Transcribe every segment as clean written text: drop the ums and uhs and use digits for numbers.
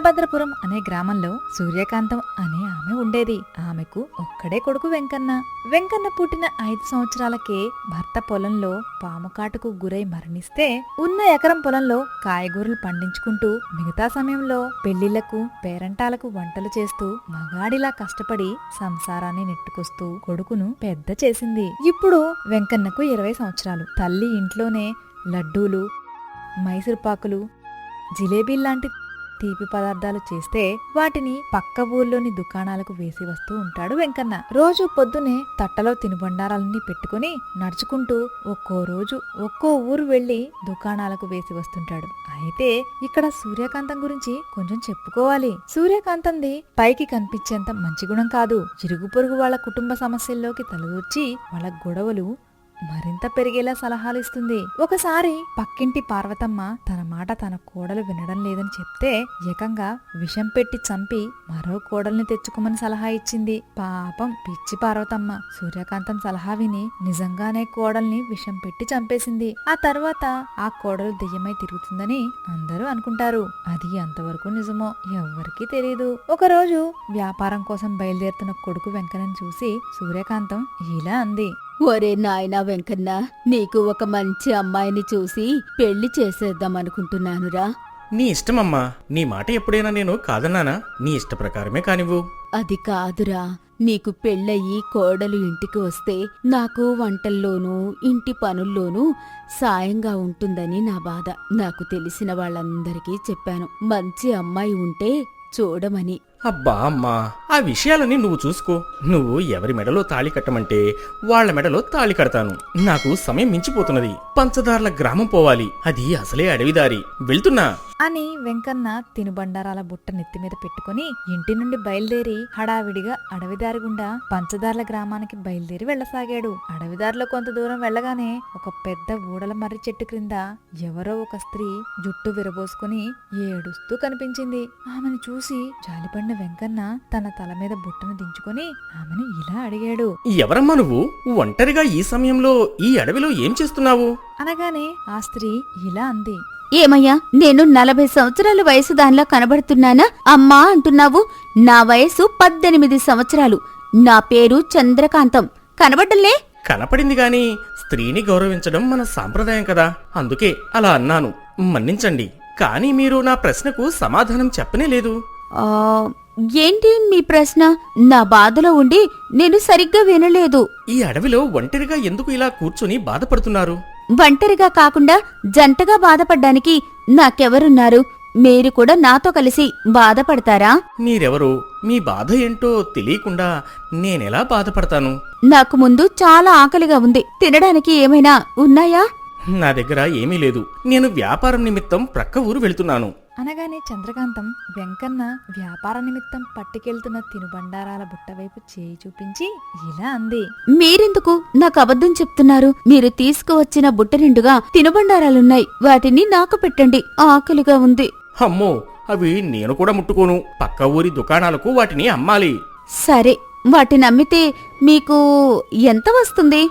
వీరభద్రపురం అనే గ్రామంలో సూర్యకాంతం అనే ఆమె ఉండేది. ఆమెకు ఒక్కడే కొడుకు వెంకన్న. వెంకన్న పుట్టిన 5 సంవత్సరాలకే భర్త పొలంలో పాముకాటుకు గురై మరణిస్తే ఉన్న ఎకరం పొలంలో కాయగూరలు పండించుకుంటూ మిగతా సమయంలో పెళ్లిళ్లకు పేరంటాలకు వంటలు చేస్తూ మగాడిలా కష్టపడి సంసారాన్ని నెట్టుకొస్తూ కొడుకును పెద్ద చేసింది. ఇప్పుడు వెంకన్నకు 20 సంవత్సరాలు. తల్లి ఇంట్లోనే లడ్డూలు, మైసూర్పాకులు, జిలేబీల్లాంటి తీపి పదార్థాలు చేస్తే వాటిని పక్క ఊర్లోని దుకాణాలకు వేసి వస్తూ ఉంటాడు వెంకన్న. రోజు పొద్దునే తట్టలో తినుబండారాలన్నీ పెట్టుకుని నడుచుకుంటూ ఒక్కో రోజు ఒక్కో ఊరు వెళ్లి దుకాణాలకు వేసి వస్తుంటాడు. అయితే ఇక్కడ సూర్యకాంతం గురించి కొంచెం చెప్పుకోవాలి. సూర్యకాంతంది పైకి కనిపించేంత మంచి గుణం కాదు. ఇరుగు పొరుగు వాళ్ళ కుటుంబ సమస్యల్లోకి తలదూర్చి వాళ్ళ గొడవలు మరింత పెరిగేలా సలహాలు ఇస్తుంది. ఒకసారి పక్కింటి పార్వతమ్మ తన మాట తన కోడలు వినడం లేదని చెప్తే ఏకంగా విషం పెట్టి చంపి మరో కోడల్ని తెచ్చుకోమని సలహా ఇచ్చింది. పాపం పిచ్చి పార్వతమ్మ సూర్యకాంతం సలహా విని నిజంగానే కోడల్ని విషం పెట్టి చంపేసింది. ఆ తర్వాత ఆ కోడలు దెయ్యమై తిరుగుతుందని అందరూ అనుకుంటారు. అది ఎంతవరకు నిజమో ఎవ్వరికీ తెలియదు. ఒకరోజు వ్యాపారం కోసం బయలుదేరుతున్న కొడుకు వెంకన్నని చూసి సూర్యకాంతం ఇలా అంది. ఒరే నాయనా వెంకన్న, నీకు ఒక మంచి అమ్మాయిని చూసి పెళ్లి చేసేద్దామనుకుంటున్నానురా. నీ ఇష్టమమ్మా. నీ మాట ఎప్పుడైనా నేను కాదన్నానా? నీ ఇష్ట ప్రకారమే కానివ్వు. అది కాదురా, నీకు పెళ్ళయి కోడలు ఇంటికి వస్తే నాకు వంటల్లోనూ ఇంటి పనుల్లోనూ సాయంగా ఉంటుందని నా బాధ. నాకు తెలిసిన వాళ్ళందరికీ చెప్పాను, మంచి అమ్మాయి ఉంటే చూడమని. అబ్బా అమ్మా, ఆ విషయాలని నువ్వు చూసుకో. నువ్వు ఎవరి మెడలో తాళి కట్టమంటే వాళ్ల మెడలో తాళి కడతాను. నాకు సమయం మించిపోతున్నది. పంచదార్ల గ్రామం పోవాలి. అది అసలే అడవిదారి. వెళ్తున్నా అని వెంకన్న తినుబండారాల బుట్ట నెత్తిమీద పెట్టుకుని ఇంటి నుండి బయలుదేరి హడావిడిగా అడవిదారి గుండా పంచదార్ల గ్రామానికి బయలుదేరి వెళ్లసాగాడు. అడవిదారిలో కొంత దూరం వెళ్లగానే ఒక పెద్ద ఊడల మర్రి చెట్టు క్రింద ఎవరో ఒక స్త్రీ జుట్టు విరబోసుకుని ఏడుస్తూ కనిపించింది. ఆమెను చూసి జాలిపడిన వెంకన్న తన తల మీద బుట్టను దించుకుని ఆమెను ఇలా అడిగాడు. ఎవరమ్మా నువ్వు? ఒంటరిగా ఈ సమయంలో ఈ అడవిలో ఏం చేస్తున్నావు? అనగానే ఆ స్త్రీ ఇలా అంది. ఏమయ్యా, నేను 40 సంవత్సరాల వయసు దానిలా కనబడుతున్నానా? అమ్మా అంటున్నావు. నా వయసు 18 సంవత్సరాలు. నా పేరు చంద్రకాంతం. కనబడ్డలే? కనపడింది గాని స్త్రీని గౌరవించడం మన సాంప్రదాయం కదా, అందుకే అలా అన్నాను. మన్నించండి, కానీ మీరు నా ప్రశ్నకు సమాధానం చెప్పనే లేదు. ఏంటి మీ ప్రశ్న? నా బాధలో ఉండి నేను సరిగ్గా వినలేదు. ఈ అడవిలో ఒంటరిగా ఎందుకు ఇలా కూర్చుని బాధపడుతున్నారు? ఒంటరిగా కాకుండా జంటగా బాధపడ్డానికి నాకెవరున్నారు? మీరు కూడా నాతో కలిసి బాధపడతారా? మీరెవరు? మీ బాధ ఏంటో తెలియకుండా నేనెలా బాధపడతాను? నాకు ముందు చాలా ఆకలిగా ఉంది. తినడానికి ఏమైనా ఉన్నాయా? నా దగ్గర ఏమీ లేదు. నేను వ్యాపారం నిమిత్తం ప్రక్క ఊరు వెళ్తున్నాను. అనగానే చంద్రకాంతం వెంకన్న వ్యాపార నిమిత్తం పట్టుకెళ్తున్న తినుబండారాల బుట్ట వైపు చేయి చూపించి ఇలా అంది. మీరెందుకు నాకు అబద్ధం చెప్తున్నారు? మీరు తీసుకువచ్చిన బుట్ట నిండుగా తినుబండారాలున్నాయి. వాటిని నాకు పెట్టండి, ఆకలిగా ఉంది. అమ్మో, అవి నేను కూడా ముట్టుకోను. పక్క ఊరి దుకాణాలకు వాటిని అమ్మాలి. సరే, వాటిని అమ్మితే మీకు ఎంత వస్తుంది?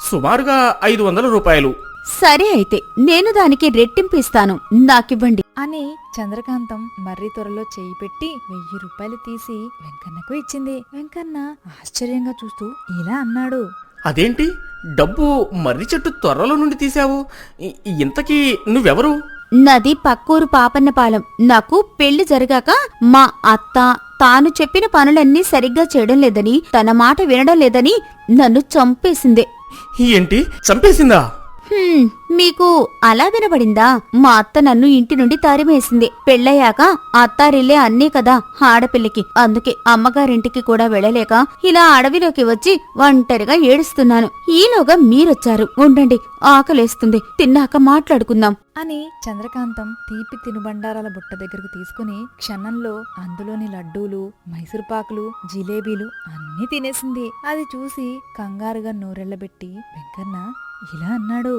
సుమారుగా 500 రూపాయలు. సరే అయితే నేను దానికి రెట్టింపు ఇస్తాను, నాకివ్వండి అని చంద్రకాంతం మర్రి త్వరలో చేయి పెట్టి 1000 రూపాయలు తీసి వెంకన్నకు ఇచ్చింది. వెంకన్న ఆశ్చర్యంగా చూస్తూ ఇలా అన్నాడు. అదేంటి, డబ్బు మర్రి చెట్టు త్వరలో నుండి తీశావు? ఇంతకీ నువ్వెవరు? నది పక్కూరు పాపన్నపాలెం. నాకు పెళ్లి జరగాక మా అత్త తాను చెప్పిన పనులన్నీ సరిగ్గా చేయడం లేదని, తన మాట వినడం లేదని నన్ను చంపేసిందే. ఏంటి, చంపేసిందా? మీకు అలా వినబడిందా? మా అత్త నన్ను ఇంటి నుండి తరిమేసింది. పెళ్ళయ్యాక అత్తారిల్లే అన్నీ కదా ఆడపిల్లకి. అందుకే అమ్మగారింటికి కూడా వెళ్ళలేక ఇలా అడవిలోకి వచ్చి ఒంటరిగా ఏడుస్తున్నాను. ఈలోగా మీరొచ్చారు. ఉండండి, ఆకలేస్తుంది, తిన్నాక మాట్లాడుకుందాం అని చంద్రకాంతం తీపి తినుబండారాల బుట్ట దగ్గరకు తీసుకుని క్షణంలో అందులోని లడ్డూలు, మైసూర్పాకులు, జిలేబీలు అన్నీ తినేసింది. అది చూసి కంగారుగా నోరెళ్లబెట్టి వెంకన్న ఇలా అన్నాడు.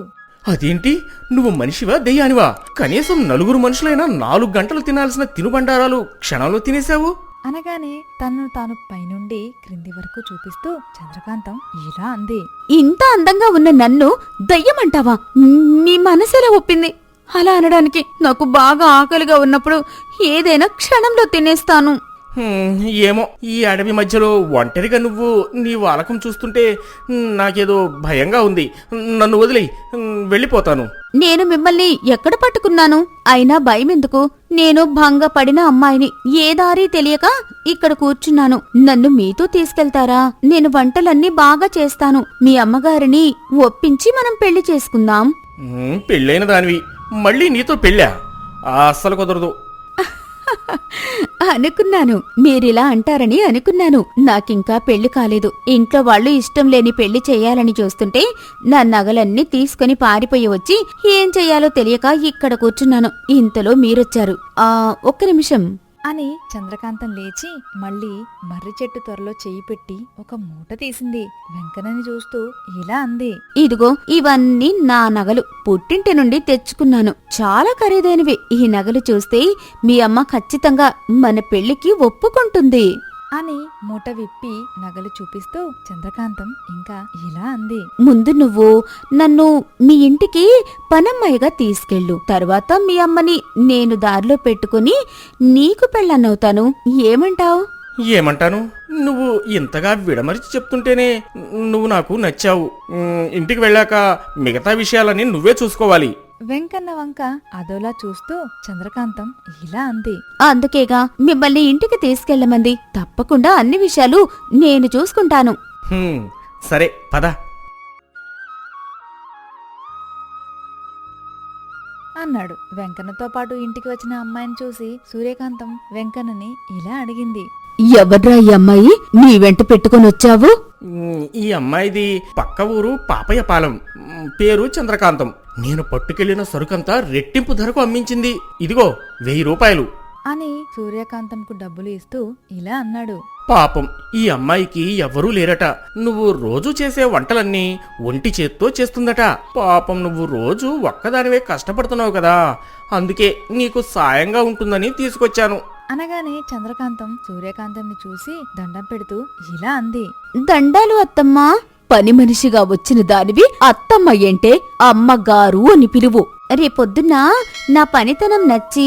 అదేంటి, నువ్వు మనిషివా దెయ్యానివా? కనీసం 4 మనుషులైనా 4 గంటలు తినాల్సిన తినుబండారాలు క్షణంలో తినేశావు. అనగానే తనను తాను పైనుండి క్రింది వరకు చూపిస్తూ చంద్రకాంతం ఇలా అంది. ఇంత అందంగా ఉన్న నన్ను దయ్యమంటావా? మీ మనసెలా ఒప్పింది? అలా అనడానికి నాకు బాగా ఆకలిగా ఉన్నప్పుడు ఏదైనా క్షణంలో తినేస్తాను. ఏమో ఈ అడవి మధ్యలో ఒంటరిగా నువ్వు నీ వాలకం చూస్తుంటే నాకేదో భయంగా ఉంది. నన్ను వదిలేయ్, వెళ్ళిపోతాను. నేను మిమ్మల్ని ఎక్కడ పట్టుకున్నాను? అయినా భయమెందుకు? నేను భంగపడిన అమ్మాయిని, ఏ దారి తెలియక ఇక్కడ కూర్చున్నాను. నన్ను మీతో తీసుకెళ్తారా? నేను వంటలన్నీ బాగా చేస్తాను. మీ అమ్మగారిని ఒప్పించి మనం పెళ్లి చేసుకుందాం. పెళ్ళైన దానివి మళ్ళీ నీతో పెళ్ళా? అస్సలు కుదరదు. అనుకున్నాను, మీరిలా అంటారని అనుకున్నాను. నాకింకా పెళ్లి కాలేదు. ఇంట్లో వాళ్ళు ఇష్టం లేని పెళ్లి చేయాలని చూస్తుంటే నా నగలన్నీ తీసుకుని పారిపోయి వచ్చి ఏం చెయ్యాలో తెలియక ఇక్కడ కూర్చున్నాను. ఇంతలో మీరొచ్చారు. ఒక్క నిమిషం అని చంద్రకాంతం లేచి మళ్ళీ మర్రి చెట్టు త్వరలో చెయ్యి పెట్టి ఒక మూట తీసింది. వెంకన్నని చూస్తూ ఇలా అంది, ఇదిగో ఇవన్నీ నా నగలు. పుట్టింటి నుండి తెచ్చుకున్నాను. చాలా ఖరీదైనవి. ఈ నగలు చూస్తే మీ అమ్మ ఖచ్చితంగా మన పెళ్లికి ఒప్పుకుంటుంది అని మూట విప్పి నగలు చూపిస్తూ చంద్రకాంతం ఇంకా ఇలా అంది, ముందు నువ్వు నన్ను మీ ఇంటికి పనమ్మాయిగా తీసుకెళ్ళు. తర్వాత మీ అమ్మని నేను దారిలో పెట్టుకుని నీకు పెళ్ళన్నవుతాను. ఏమంటావ్? ఏమంటాను? నువ్వు ఇంతగా విడమరిచి చెప్తుంటేనే నువ్వు నాకు నచ్చావు. ఇంటికి వెళ్ళాక మిగతా విషయాలని నువ్వే చూసుకోవాలి. వెంకన్న వంక అదోలా చూస్తూ చంద్రకాంతం ఇలా అంది, అందుకేగా మిమ్మల్ని ఇంటికి తీసుకెళ్లమంది. తప్పకుండా అన్ని విషయాలు నేను చూసుకుంటాను. సరే పద అన్నాడు. వెంకన్నతో పాటు ఇంటికి వచ్చిన అమ్మాయిని చూసి సూర్యకాంతం వెంకన్నని ఇలా అడిగింది, ఎవడ్రా ఈ అమ్మాయి నీ వెంట పెట్టుకునొచ్చావు? ఈ అమ్మాయిది పక్క ఊరు పాపయ్యపాలెం. పేరు చంద్రకాంతం. నేను పట్టుకెళ్లిన సరుకంతా రెట్టింపు ధరకు అమ్మించింది. ఇదిగో 1000 రూపాయలు అని సూర్యకాంతంకు డబ్బులు ఇస్తూ ఇలా అన్నాడు. పాపం ఈ అమ్మాయికి ఎవ్వరూ లేరట. నువ్వు రోజు చేసే వంటలన్నీ ఒంటి చేత్తో చేస్తుందట. పాపం నువ్వు రోజు ఒక్కదానివే కష్టపడుతున్నావు కదా, అందుకే నీకు సాయంగా ఉంటుందని తీసుకొచ్చాను అనగానే చంద్రకాంతం సూర్యకాంతంని చూసి దండం పెడుతూ ఇలా అంది, దండాలు అత్తమ్మా. పని మనిషిగా వచ్చిన దానివి అత్తమ్మ ఏంటే? అమ్మగారు అని పిలువు. రేపొద్దున నా పనితనం నచ్చి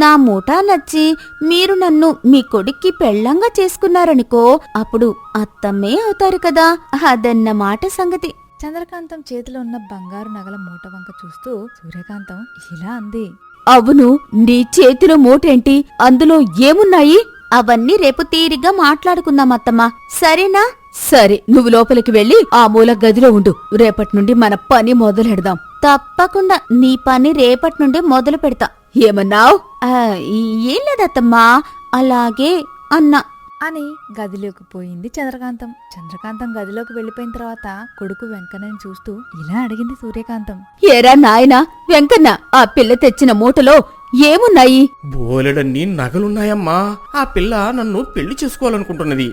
నా మూటా నచ్చి మీరు నన్ను మీ కొడుక్కి పెళ్ళంగా చేసుకున్నారనుకో, అప్పుడు అత్తమ్మే అవుతారు కదా. అదన్నమాట సంగతి. చంద్రకాంతం చేతిలో ఉన్న బంగారు నగల మూట వంక చూస్తూ సూర్యకాంతం ఇలా అంది, అవును, నీ చేతిలో మూటేంటి? అందులో ఏమున్నాయి? అవన్నీ రేపు తీరిగ్గా మాట్లాడుకుందాం అత్తమ్మా, సరేనా? సరే, నువ్వు లోపలికి వెళ్ళి ఆ మూల గదిలో ఉండు. రేపటి నుండి మన పని మొదలెడదాం. తప్పకుండా నీ పని రేపటి నుండి మొదలు పెడతా. ఏమన్నావ్? ఏం లేదత్తమ్మా, అలాగే అన్నా అని గదిలోకి పోయింది చంద్రకాంతం. చంద్రకాంతం గదిలోకి వెళ్లిపోయిన తర్వాత కొడుకు వెంకన్నని చూస్తూ ఇలా అడిగింది సూర్యకాంతం, ఏరా నాయనా వెంకన్న, ఆ పిల్ల తెచ్చిన మూటలో ఏమున్నాయి? బోలెడన్ని నగలున్నాయమ్మా. ఆ పిల్ల నన్ను పెళ్లి చేసుకోవాలనుకుంటున్నది.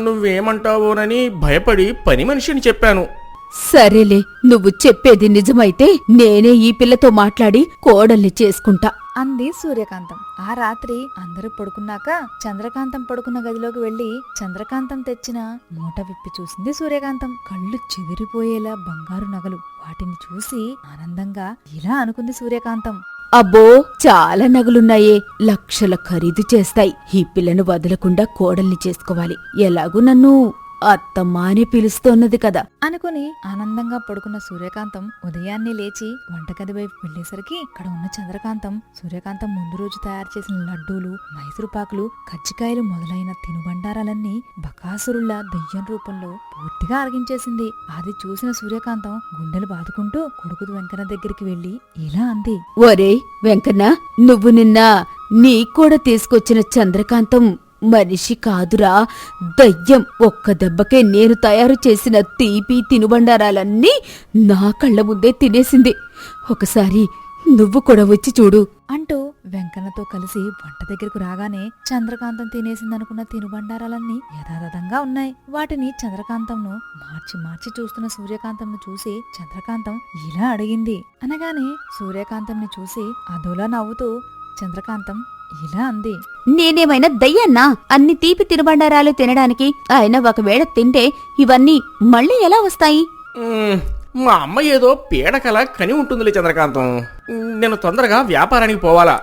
నువ్వేమంటావోనని భయపడి పని మనిషిని చెప్పాను. సరేలే, నువ్వు చెప్పేది నిజమైతే నేనే ఈ పిల్లతో మాట్లాడి కోడల్ని చేసుకుంటా అంది సూర్యకాంతం. ఆ రాత్రి అందరూ పడుకున్నాక చంద్రకాంతం పడుకున్న గదిలోకి వెళ్లి చంద్రకాంతం తెచ్చిన మూట విప్పి చూసింది సూర్యకాంతం. కళ్ళు చెదిరిపోయేలా బంగారు నగలు. వాటిని చూసి ఆనందంగా ఇలా అనుకుంది సూర్యకాంతం, అబ్బో, చాలా నగలున్నాయే, లక్షల ఖరీదు చేస్తాయి. ఈ పిల్లను వదలకుండా కోడల్ని చేసుకోవాలి. ఎలాగూ నన్ను అత్తమ్మా అని పిలుస్తోన్నది కదా అనుకుని ఆనందంగా పడుకున్న సూర్యకాంతం ఉదయాన్నే లేచి వంటగది వైపు వెళ్లేసరికి అక్కడ ఉన్న చంద్రకాంతం సూర్యకాంతం ముందు రోజు తయారు చేసిన లడ్డూలు, మైసూరుపాకులు, కజ్జికాయలు మొదలైన తినుబండారాలన్నీ బకాసురుల్లా దెయ్యం రూపంలో పూర్తిగా అరిగించేసింది. అది చూసిన సూర్యకాంతం గుండెలు బాదుకుంటూ కొడుకు వెంకన్న దగ్గరికి వెళ్లి ఇలా అంది, ఒరేయ్ వెంకన్న, నువ్వు నిన్న నీకూడా తీసుకొచ్చిన చంద్రకాంతం మనిషి కాదురా, దయ్యం. ఒక్క దెబ్బకే నేను తయారు చేసిన తీపి తినుబండారాలన్నీ నా కళ్ల ముందే తినేసింది. ఒకసారి నువ్వు కూడా వచ్చి చూడు అంటూ వెంకన్నతో కలిసి వంట దగ్గరకు రాగానే చంద్రకాంతం తినేసిందనుకున్న తినుబండారాలన్నీ యథాతథంగా ఉన్నాయి. వాటిని చంద్రకాంతంను మార్చి చూస్తున్న సూర్యకాంతంను చూసి చంద్రకాంతం ఇలా అడిగింది. అనగానే సూర్యకాంతంని చూసి అదోలా నవ్వుతూ చంద్రకాంతం ఇలా అంది, నేనేమైనా దయ్యన్నా అన్ని తీపి తినుబండారాలు తినడానికి? అయినా ఒకవేళ తింటే ఇవన్నీ మళ్ళీ ఎలా వస్తాయి? మా అమ్మ ఏదో పీడకల కని ఉంటుందిలే చంద్రకాంతం. నేను తొందరగా వ్యాపారానికి పోవాలా.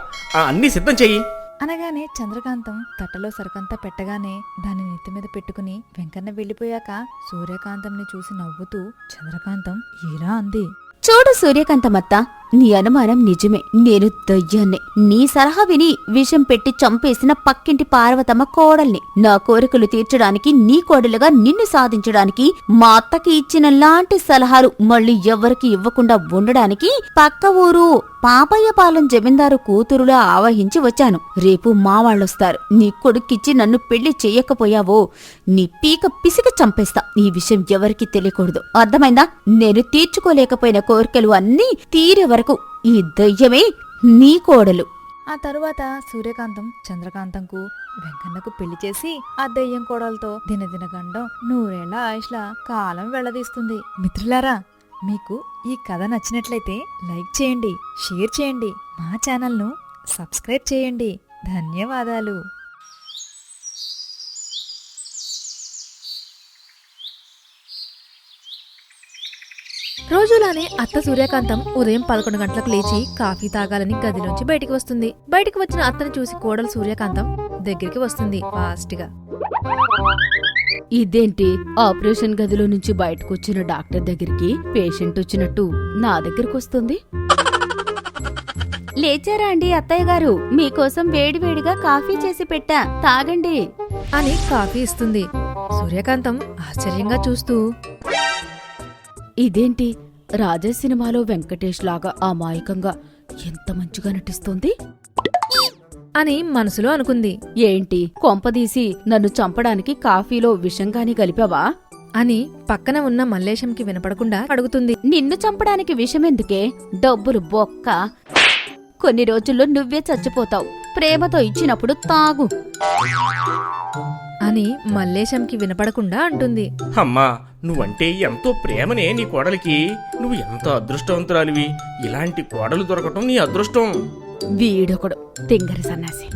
అన్నీ సిద్ధం చెయ్యి. అనగానే చంద్రకాంతం తట్టలో సరుకంతా పెట్టగానే దాన్ని నెత్తి మీద పెట్టుకుని వెంకన్న వెళ్ళిపోయాక సూర్యకాంతంని చూసి నవ్వుతూ చంద్రకాంతం ఇలా అంది. చూడు సూర్యకాంతమత్త, నీ అనుమానం నిజమే. నేను దయ్యాన్నే. నీ సలహా విని విషం పెట్టి చంపేసిన పక్కింటి పార్వతమ్మ కోడల్ని. నా కోరికలు తీర్చడానికి, నీ కోడలుగా నిన్ను సాధించడానికి, మా అత్తకి ఇచ్చిన లాంటి సలహాలు మళ్ళీ ఎవ్వరికి ఇవ్వకుండా ఉండడానికి పక్క ఊరు పాపయ్యపాలెం జమీందారు కూతురులా ఆవహించి వచ్చాను. రేపు మా వాళ్ళొస్తారు. నీ కొడుక్కిచ్చి నన్ను పెళ్లి చెయ్యకపోయావో నీ పీక పిసిక చంపేస్తా. ఈ విషయం ఎవరికీ తెలియకూడదు. అర్థమైందా? నేను తీర్చుకోలేకపోయిన కోరికలు అన్నీ తీరే వరకు ఈ దయ్యమే నీ కోడలు. ఆ తరువాత సూర్యకాంతం చంద్రకాంతంకు వెంకన్నకు పెళ్లి చేసి ఆ దయ్యం కోడలతో దినదిన గండం నూరేళ్ల ఆయుష్ల కాలం వెళ్లదీస్తుంది. మిత్రులారా, మీకు ఈ కథ నచ్చినట్లయితే లైక్ చేయండి, షేర్ చేయండి, మా ఛానల్ను సబ్స్క్రైబ్ చేయండి. ధన్యవాదాలు. రోజులానే అత్త సూర్యకాంతం ఉదయం 11 గంటలకు లేచి కాఫీ తాగాలని గదిలోంచి బయటికి వస్తుంది. బయటికి వచ్చిన అత్తని చూసి కోడలు సూర్యకాంతం దగ్గరికి వస్తుంది ఫాస్ట్ గా. ఇదేంటి, ఆపరేషన్ గదిలో నుంచి బయటకొచ్చిన డాక్టర్ దగ్గరికి పేషెంట్ వచ్చినట్టు నా దగ్గరకు వస్తుంది? లేచారా అండి అత్తయ్య గారు? మీకోసం వేడివేడిగా కాఫీ చేసి పెట్టా, తాగండి అని కాఫీ ఇస్తుంది. సూర్యకాంతం ఆశ్చర్యంగా చూస్తూ, ఇదేంటి, రాజా సినిమాలో వెంకటేష్ లాగా అమాయకంగా ఎంత మంచిగా నటిస్తోంది అని మనసులో అనుకుంది. ఏంటి, కొంపదీసి నన్ను చంపడానికి కాఫీలో విషంగాని కలిపావా అని పక్కన ఉన్న మల్లేశంకి వినపడకుండా అడుగుతుంది. నిన్ను చంపడానికి విషమెందుకే? డబ్బులు బొక్క. కొన్ని రోజుల్లో నువ్వే చచ్చిపోతావు. ప్రేమతో ఇచ్చినప్పుడు తాగు అని మల్లేశంకి వినపడకుండా అంటుంది. అమ్మా, నువ్వంటే ఎంతో ప్రేమనే నీ కోడలికి. నువ్వు ఎంత అదృష్టవంతురాలివి. ఇలాంటి కోడలు దొరకటం నీ అదృష్టం. వీడొకడు తింగరి సన్నాసి.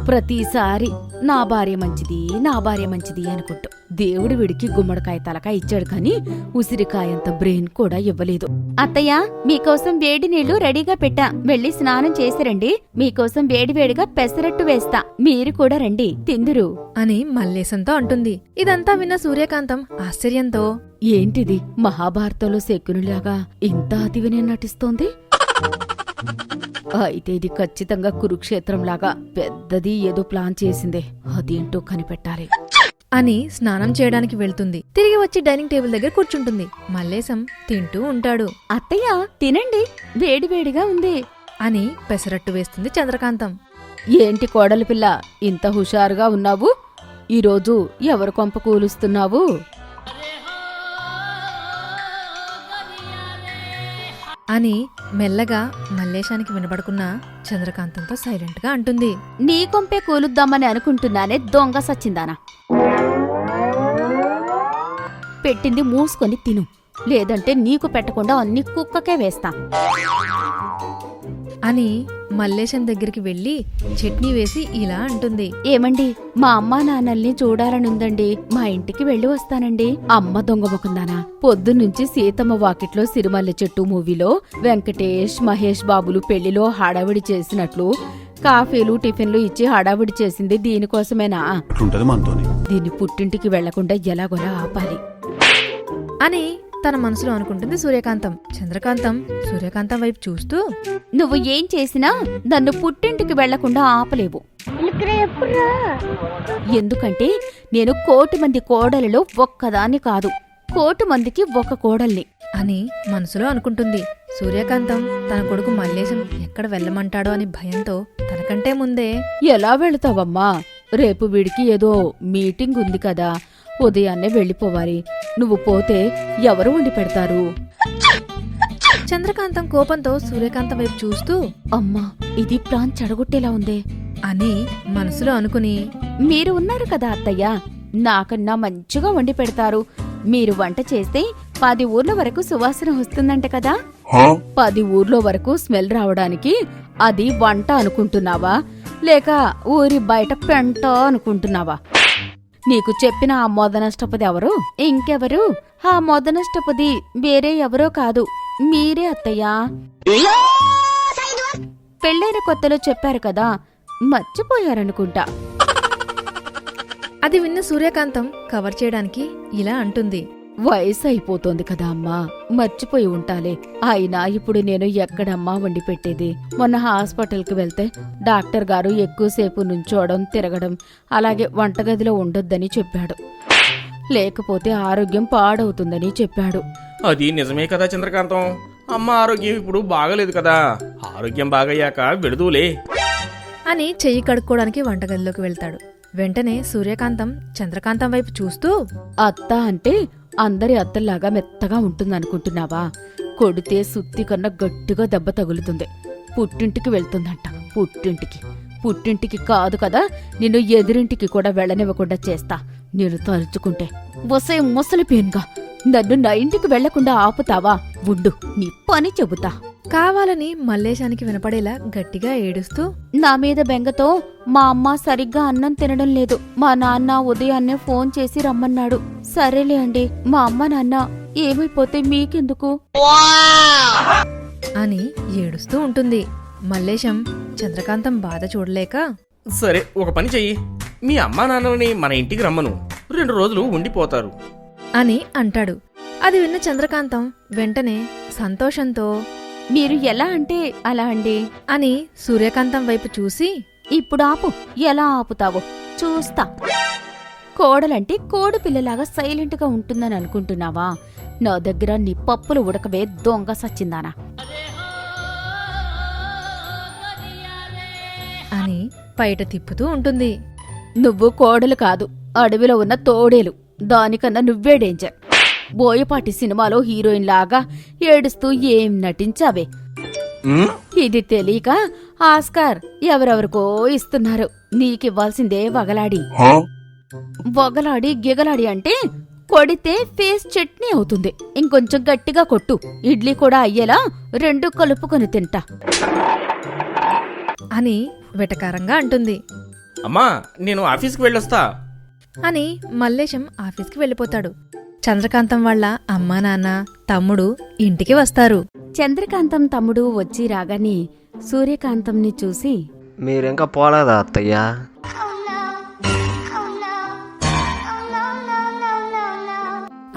ప్రతిసారి నా భార్య మంచిది, నా భార్య మంచిది అనుకుంటూ దేవుడు వీడికి గుమ్మడికాయ తలకాయ ఇచ్చాడు కాని ఉసిరికాయంత బ్రెయిన్ కూడా ఇవ్వలేదు. అత్తయ్య, మీకోసం వేడి నీళ్లు రెడీగా పెట్టా, వెళ్ళి స్నానం చేసిరండి. మీకోసం వేడివేడిగా పెసరట్టు వేస్తా, మీరు కూడా రండి, తిందురు అని మల్లేశంతో అంటుంది. ఇదంతా విన్న సూర్యకాంతం ఆశ్చర్యంతో, ఏంటిది, మహాభారతంలో శకునిలాగా ఇంత అతివినే నటిస్తోంది? అయితే ఇది ఖచ్చితంగా కురుక్షేత్రంలాగా పెద్దది ఏదో ప్లాన్ చేసిందే, అదేంటో కనిపెట్టాలి అని స్నానం చేయడానికి వెళ్తుంది. తిరిగి వచ్చి డైనింగ్ టేబుల్ దగ్గర కూర్చుంటుంది. మల్లేశం తింటూ ఉంటాడు. అత్తయ్య, తినండి, వేడివేడిగా ఉంది అని పెసరట్టు వేస్తుంది చంద్రకాంతం. ఏంటి కోడలి పిల్ల, ఇంత హుషారుగా ఉన్నావు? ఈరోజు ఎవరు కొంప కూలుస్తున్నావు? అని మెల్లగా మల్లేశానికి వినపడకున్న చంద్రకాంతంతో సైలెంట్ గా అంటుంది. నీ కొంపే కూలుద్దామని అనుకుంటున్నానే దొంగ సచ్చిందానా. పెట్టింది మూసుకొని తిను, లేదంటే నీకు పెట్టకుండా అన్ని కుక్కకే వేస్తా అని మల్లేశం దగ్గరికి వెళ్లి చట్నీ వేసి ఇలా అంటుంది. ఏమండి, మా అమ్మా నాన్నల్ని చూడాలనుందండి, మా ఇంటికి వెళ్లి వస్తానండి. అమ్మ దొంగముకుందానా, పొద్దున్నుంచి సీతమ్మ వాకిట్లో సిరిమల్లె చెట్టు మూవీలో వెంకటేష్ మహేష్ బాబులు పెళ్లిలో హడావిడి చేసినట్లు కాఫీలు టిఫిన్లు ఇచ్చి హడావిడి చేసింది దీనికోసమేనా? దీన్ని పుట్టింటికి వెళ్లకుండా ఎలాగోలా ఆపాలి అని తన మనసులో అనుకుంటుంది సూర్యకాంతం. చంద్రకాంతం సూర్యకాంతం వైపు చూస్తూ, నువ్వు ఏం చేసినా నన్ను పుట్టింటికి వెళ్లకుండా ఆపలేవు. ఎందుకంటే నేను 1,000,000 మంది కోడలిలో ఒక్కదాన్ని కాదు, 1,000,000 మందికి ఒక కోడల్ని అని మనసులో అనుకుంటుంది. సూర్యకాంతం తన కొడుకు మల్లేశం ఎక్కడ వెళ్ళమంటాడో అని భయంతో తనకంటే ముందే, ఎలా వెళతావమ్మా? రేపు వీడికి ఏదో మీటింగ్ ఉంది కదా, ఉదయాన్నే వెళ్ళిపోవాలి. నువ్వు పోతే ఎవరు వండి పెడతారు? చంద్రకాంతం కోపంతో సూర్యకాంతం వైపు చూస్తూ, అమ్మా, ఇది ప్లాన్ చెడగొట్టేలా ఉందే అని మనసులో అనుకుని, మీరు ఉన్నారు కదా అత్తయ్య, నాకన్నా మంచిగా వండి పెడతారు. మీరు వంట చేస్తే 10 ఊర్ల వరకు సువాసన వస్తుందంట కదా. 10 ఊర్ల వరకు స్మెల్ రావడానికి అది వంట అనుకుంటున్నావా, లేక ఊరి బయట పెంట అనుకుంటున్నావా? నీకు చెప్పిన ఆ మొదనష్టపది ఎవరు? ఇంకెవరు? ఆ మొదనష్టపది వేరే ఎవరో కాదు, మీరే అత్తయ్యా. పెళ్ళైన కొత్తలో చెప్పారు కదా, మర్చిపోయారనుకుంటా. అది విన్న సూర్యకాంతం కవర్ చేయడానికి ఇలా అంటుంది. వయసు అయిపోతోంది కదా అమ్మా, మర్చిపోయి ఉంటాలే. అయినా ఇప్పుడు నేను ఎక్కడమ్మా వండి పెట్టేది? మొన్న హాస్పిటల్కి వెళ్తే డాక్టర్ గారు ఎక్కువసేపు నుంచోవడం, తిరగడం, అలాగే వంటగదిలో ఉండొద్దని చెప్పాడు. లేకపోతే ఆరోగ్యం పాడవుతుందని చెప్పాడు. అది నిజమే కదా చంద్రకాంతం. అమ్మ ఆరోగ్యం ఇప్పుడు బాగలేదు కదా. ఆరోగ్యం బాగయ్యాక వెళుదూలే అని చెయ్యి కడుక్కోవడానికి వంటగదిలోకి వెళ్తాడు. వెంటనే సూర్యకాంతం చంద్రకాంతం వైపు చూస్తూ, అత్త అంటే అందరి అత్తల్లాగా మెత్తగా ఉంటుందనుకుంటున్నావా? కొడితే సుత్తి కన్నా గట్టిగా దెబ్బ తగులుతుంది. పుట్టింటికి వెళ్తుందంట. పుట్టింటికి కాదు కదా, నిన్ను ఎదురింటికి కూడా వెళ్ళనివ్వకుండా చేస్తా నేను తలుచుకుంటే. వసే ముసలి పేన్గా నన్ను నా ఇంటికి వెళ్లకుండా ఆపుతావా? ఉండు, నీ పని చెబుతా. కావాలని మల్లేశానికి వినపడేలా గట్టిగా ఏడుస్తూ, నా మీద బెంగతో మా అమ్మ సరిగ్గా అన్నం తినడం లేదు. మా నాన్న ఉదయాన్నే ఫోన్ చేసి రమ్మన్నాడు. సరేలే అండి, మా అమ్మ నాన్న ఏమైపోతే మీకెందుకు అని ఏడుస్తూ ఉంటుంది. మల్లేశం చంద్రకాంతం బాధ చూడలేక, సరే ఒక పని చెయ్యి, మీ అమ్మా నాన్నని మన ఇంటికి రమ్మను, 2 రోజులు ఉండిపోతారు అని అంటాడు. అది విన్న చంద్రకాంతం వెంటనే సంతోషంతో, మీరు ఎలా అంటే అలా అండి అని సూర్యకాంతం వైపు చూసి, ఇప్పుడు ఆపు, ఎలా ఆపుతావో చూస్తా. కోడలంటే కోడి పిల్లలాగా సైలెంట్గా ఉంటుందని అనుకుంటున్నావా? నా దగ్గర నీ పప్పులు ఉడకవే దొంగ సచ్చిందానా అని బయట తిప్పుతూ ఉంటుంది. నువ్వు కోడలు కాదు, అడవిలో ఉన్న తోడేలు. దానికన్నా నువ్వే డేంజర్. బోయపాటి సినిమాలో హీరోయిన్ లాగా ఏడుస్తూ ఏం నటించావే. ఇది తెలియక ఆస్కార్ ఎవరెవరికో ఇస్తున్నారు. నీకివ్వాల్సిందే వగలాడి. వగలాడి గిగలాడి అంటే కొడితే ఫేస్ చట్నీ అవుతుంది. ఇంకొంచెం గట్టిగా కొట్టు, ఇడ్లీ కూడా అయ్యేలా 2 కలుపుకొని తింటా అని వెటకారంగా అంటుంది. అమ్మా నేను ఆఫీస్కి వెళ్ళొస్తా అని మల్లేశం ఆఫీస్కి వెళ్ళిపోతాడు. చంద్రకాంతం వాళ్ళ అమ్మా నాన్న, తమ్ముడు ఇంటికి వస్తారు. చంద్రకాంతం తమ్ముడు వచ్చి రాగానే సూర్యకాంతంని చూసి, మీరింకా పోలేదా అత్తయ్యా?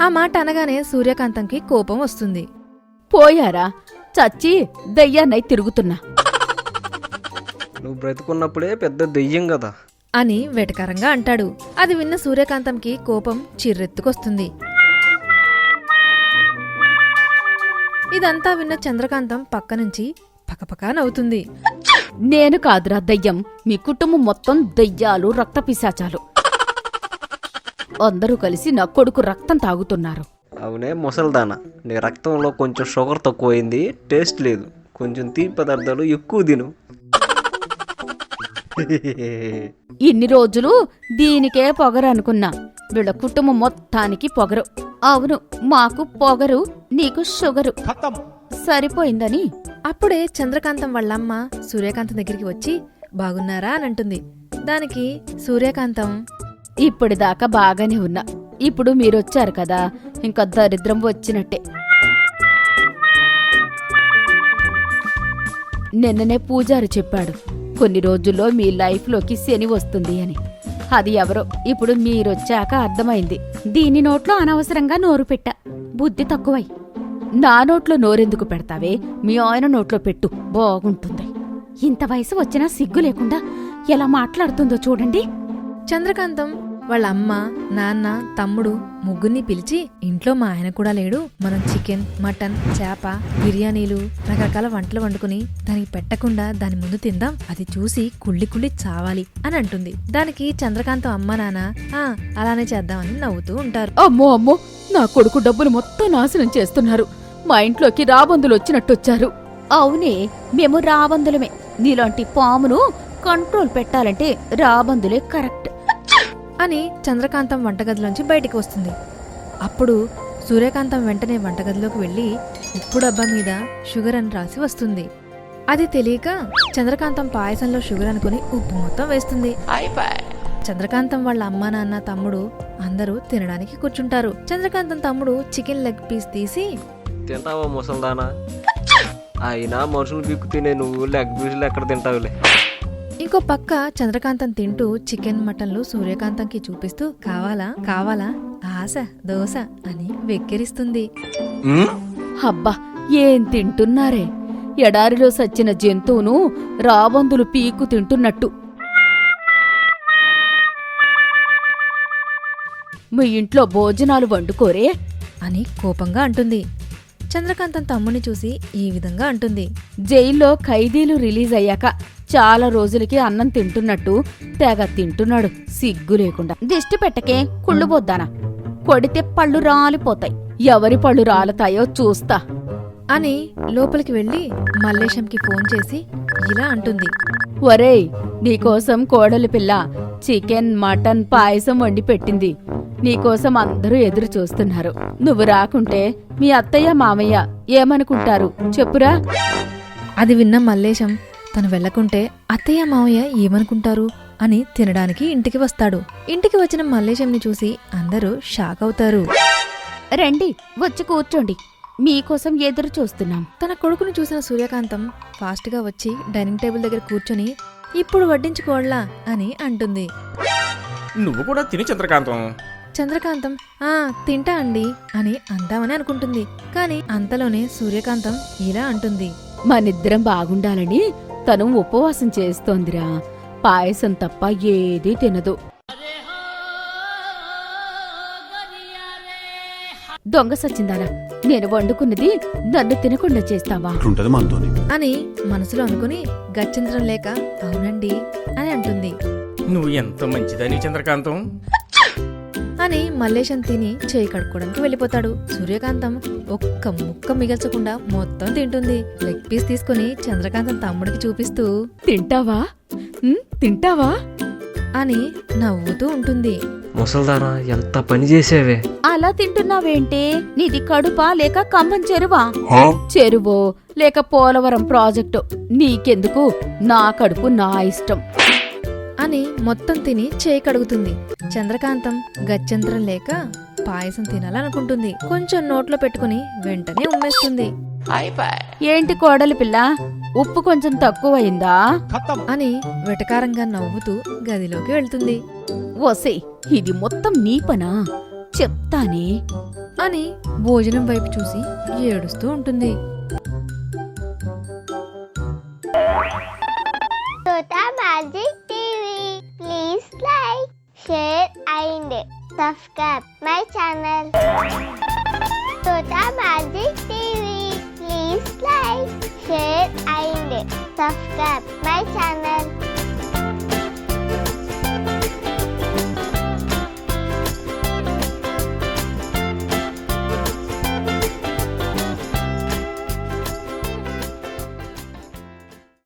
ఆ మాట అనగానే సూర్యకాంతంకి కోపం వస్తుంది. పోయారా? చచ్చి దయ్యాన్నై తిరుగుతున్నా నువ్వు బ్రతుకున్నప్పుడే పెద్ద దెయ్యం కదా అని వెటకారంగా అంటాడు. అది విన్న సూర్యకాంతంకి కోపం చిర్రెత్తుకొస్తుంది. ఇదంతా విన్న చంద్రకాంతం పక్కనుంచి పకపకా నవ్వుతుంది. నేను కాదురా దయ్యం, మీ కుటుంబం మొత్తం దయ్యాలు, రక్తపిశాచాలు. అందరూ కలిసి నా కొడుకు రక్తం తాగుతున్నారు. అవునే ముసల్దానా, నీ రక్తంలో కొంచెం షుగర్ తక్కువైంది, టేస్ట్ లేదు. కొంచెం తీపి పదార్థాలు ఎక్కువ తిను. ఇన్ని రోజులు దీనికే పొగరు అనుకున్నా. వీళ్ళ కుటుంబం మొత్తానికి పొగరు. అవును, మాకు పొగరు, నీకు షుగరు. సరిపోయిందని అప్పుడే చంద్రకాంతం వాళ్ళమ్మ సూర్యకాంతం దగ్గరికి వచ్చి బాగున్నారా అని అంటుంది. దానికి సూర్యకాంతం, ఇప్పటిదాకా బాగానే ఉన్నా, ఇప్పుడు మీరొచ్చారు కదా, ఇంకా దరిద్రం వచ్చినట్టే. నిన్ననే పూజారి చెప్పాడు, కొన్ని రోజుల్లో మీ లైఫ్లోకి శని వస్తుంది అని. అది ఎవరో ఇప్పుడు మీరొచ్చాక అర్థమైంది. దీని నోట్లో అనవసరంగా నోరు పెట్టా, బుద్ధి తక్కువై. నా నోట్లో నోరెందుకు పెడతావే? మీ ఆయన నోట్లో పెట్టు, బాగుంటుంది. ఇంత వయసు వచ్చినా సిగ్గు లేకుండా ఎలా మాట్లాడుతుందో చూడండి. చంద్రకాంతం వాళ్ళ అమ్మ, నాన్న, తమ్ముడు ముగ్గురిని పిలిచి, ఇంట్లో మా ఆయన కూడా లేడు, మనం చికెన్, మటన్, చేప, బిర్యానీలు, రకరకాల వంటలు వండుకుని దానికి పెట్టకుండా దాని ముందు తిందాం, అది చూసి కుళ్ళి కుళ్ళి చావాలి అని అంటుంది. దానికి చంద్రకాంతం అమ్మ నాన్న అలానే చేద్దామని నవ్వుతూ ఉంటారు. అమ్మో అమ్మో, నా కొడుకు డబ్బులు మొత్తం నాశనం చేస్తున్నారు. మా ఇంట్లోకి రాబందులు వచ్చినట్టొచ్చారు. అవునే, మేము రాబందులమే. నీలాంటి పామును కంట్రోల్ పెట్టాలంటే రాబందులే కరెక్ట్ అని చంద్రకాంతం వంటగదిలోంచి బయటికి వస్తుంది. అప్పుడు సూర్యకాంతం వెంటనే వంటగదిలోకి వెళ్లి ఉప్పు డబ్బా మీద షుగర్ అని రాసి వస్తుంది. అది తెలియక చంద్రకాంతం పాయసంలో షుగర్ అనుకుని ఉప్పు మొత్తం వేస్తుంది. చంద్రకాంతం వాళ్ళ అమ్మా నాన్న, తమ్ముడు అందరూ తినడానికి కూర్చుంటారు. చంద్రకాంతం తమ్ముడు చికెన్ లెగ్ పీస్ తీసి తింటావా ముసల్దానా? అయినా మనుషులు బిక్కు తినే నువ్వు లెగ్ పీసులు ఎక్కడ తింటావులే. ఇంకో పక్క చంద్రకాంతం తింటూ చికెన్ మటన్లు సూర్యకాంతంకి చూపిస్తూ కావాలా కావాలా ఆశ దోశ అని వెక్కిరిస్తుంది. అబ్బా ఏం తింటున్నారే, ఎడారిలో సచ్చిన జంతువును రాబందులు పీక్కు తింటున్నట్టు. మీ ఇంట్లో భోజనాలు వండుకోరే అని కోపంగా అంటుంది. చంద్రకాంతం తమ్ముని చూసి ఈ విధంగా అంటుంది. జైల్లో ఖైదీలు రిలీజ్ అయ్యాక చాలా రోజులకి అన్నం తింటున్నట్టు తెగ తింటున్నాడు సిగ్గు లేకుండా. దిష్టి పెట్టకే కుళ్ళుబోద్దానా, కొడితే పళ్ళు రాలిపోతాయి. ఎవరి పళ్ళు రాలతాయో చూస్తా అని లోపలికి వెళ్లి మల్లేశంకి ఫోన్ చేసి ఇలా అంటుంది. ఒరేయ్, నీకోసం కోడలి పిల్ల చికెన్ మటన్ పాయసం వండి పెట్టింది. నీకోసం అందరూ ఎదురు చూస్తున్నారు. నువ్వు రాకుంటే మీ అత్తయ్య మామయ్య ఏమనుకుంటారు చెప్పురా. అది విన్న మల్లేశం తను వెళ్లకుంటే అత్తయ్య మావయ్య ఏమనుకుంటారు అని తినడానికి ఇంటికి వస్తాడు. ఇంటికి వచ్చిన మల్లేశంని చూసి అందరూ షాక్ అవుతారు. రండి వచ్చి కూర్చోండి, మీకోసం ఎదురు చూస్తున్నాం. తన కొడుకును చూసిన సూర్యకాంతం ఫాస్ట్ గా వచ్చి డైనింగ్ టేబుల్ దగ్గర కూర్చొని ఇప్పుడు వడ్డించుకోడ్లా అని అంటుంది. నువ్వు కూడా తిని చంద్రకాంతం. చంద్రకాంతం తింటా అండి అని అందామని అనుకుంటుంది. కాని అంతలోనే సూర్యకాంతం ఇలా అంటుంది. మనిద్దరం బాగుండాలని తను ఉపవాసం చేస్తోందిరా. పాయసం తప్ప ఏదీ తినదు. దొంగ సచ్చిందానా, నేను వండుకున్నది నన్ను తినకుండా చేస్తావా అని మనసులో అనుకుని గచ్చింద్రం లేక అవునండి అని అంటుంది. నువ్వు ఎంత మంచిదని చంద్రకాంతం అని మల్లేశం తిని చేయి కడుక్కోవడానికి వెళ్ళిపోతాడు. సూర్యకాంతం ఒక్క ముక్క మిగల్చకుండా మొత్తం తింటుంది. లెగ్ పీస్ తీసుకుని చంద్రకాంతం తమ్ముడికి చూపిస్తూ తింటావా తింటావా అని నవ్వుతూ ఉంటుంది. ముసల్దానా ఎంత పని చేసేవే. అలా తింటున్నావేంటే? నీది కడుపా లేక ఖమ్మం చెరువా? చెరువో లేక పోలవరం ప్రాజెక్టు నీకెందుకు, నా కడుపు నా ఇష్టం అని మొత్తం తిని చేయి కడుగుతుంది. చంద్రకాంతం గత్యంతరం లేక పాయసం తినాలనుకుంటుంది. కొంచెం నోట్లో పెట్టుకుని వెంటనే ఉమ్మేస్తుంది. ఏంటి కోడలి పిల్ల, ఉప్పు కొంచెం తక్కువయిందా అని వెటకారంగా నవ్వుతూ గదిలోకి వెళ్తుంది. ఓసే, ఇది మొత్తం నీ పనా, చెప్తానే అని భోజనం వైపు చూసి ఏడుస్తూ ఉంటుంది. Tota Magic TV. Please like, share and subscribe my channel. Tota Magic TV. Please like, share and subscribe my channel.